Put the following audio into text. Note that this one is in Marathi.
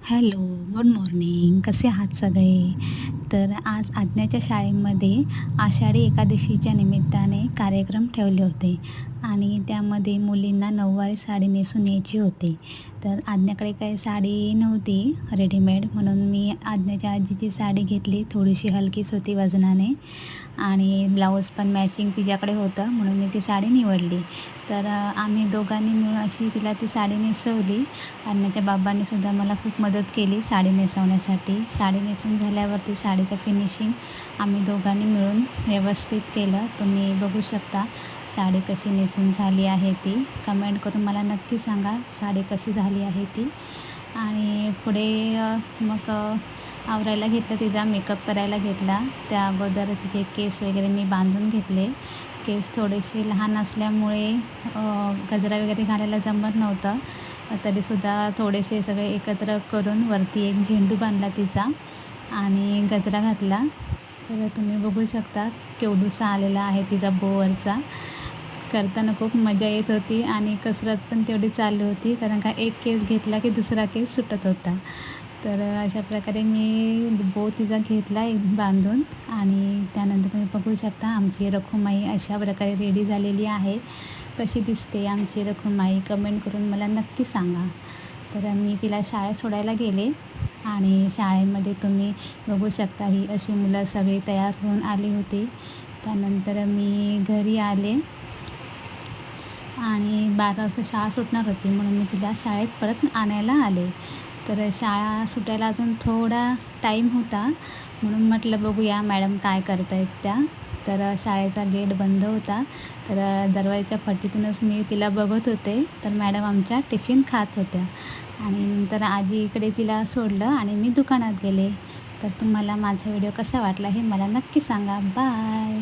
Hello, good morning. कसे आहात सगळे? तर आज आज्ञाच्या शाळेमध्ये आषाढी एकादशीच्या निमित्ताने कार्यक्रम ठेवले होते आणि त्यामध्ये मुलींना नऊवारी साडी नेसून यायची होती. तर आज्ञाकडे काही साडी नव्हती रेडीमेड, म्हणून मी आज्ञाच्या आजीची साडी घेतली. थोडीशी हलकीच होती वजनाने आणि ब्लाऊज पण मॅचिंग तिच्याकडे होतं, म्हणून मी ती साडी निवडली. तर आम्ही दोघांनी मिळून अशी तिला ती साडी नेसवली. आज्ञाच्या बाबांनीसुद्धा मला खूप मदत केली साडी नेसवण्यासाठी. साडी नेसून झाल्यावरती साडीचं फिनिशिंग आम्ही दोघांनी मिळून व्यवस्थित केलं. तुम्ही बघू शकता साडी कशी नेसून झाली आहे ती. कमेंट करून मला नक्की सांगा साडी कशी झाली आहे ती. आणि पुढे मग आवरायला घेतलं, तिचा मेकअप करायला घेतला. त्या अगोदर तिचे केस वगैरे मी बांधून घेतले. केस थोडेसे लहान असल्यामुळे गजरा वगैरे घालायला जमत नव्हतं. तरीसुद्धा थोडेसे सगळे एकत्र करून वरती एक झेंडू बांधला तिचा आणि गजरा घातला. तर तुम्ही बघू शकता केवढूसा आलेला आहे तिचा बोवरचा. करताना खूप मजा येत होती आणि कसरत पण तेवढी चालू होती, कारण का एक केस घेतला की दुसरा केस सुटत होता. तर अशा प्रकारे मी बो तिचा घेतला एक बांधून आणि त्यानंतर तुम्ही बघू शकता आमची रखुमाई अशा प्रकारे रेडी झालेली आहे. कशी दिसते आमची रखुमाई कमेंट करून मला नक्की सांगा. तर मी तिला शाळेत सोडायला गेले आणि शाळेमध्ये तुम्ही बघू शकता ही अशी मुलं सगळी तयार होऊन आली होती. त्यानंतर मी घरी आले आणि 12 वाजता शाळा सुटणार होती, म्हणून मी तिला शाळेत परत आणायला आले. तर शाळा सुटायला अजून थोडा टाईम होता, म्हणून म्हटलं बघूया मॅडम काय करत आहेत त्या. तर शाळेचा गेट बंद होता, तर दरवाजाच्या फटीतूनच मी तिला बघत होते. तर मॅडम आमच्या टिफिन खात होत्या आणि नंतर आजीकडे तिला सोडलं आणि मी दुकानात गेले. तर तुम्हाला माझा व्हिडिओ कसा वाटला हे मला नक्की सांगा. बाय.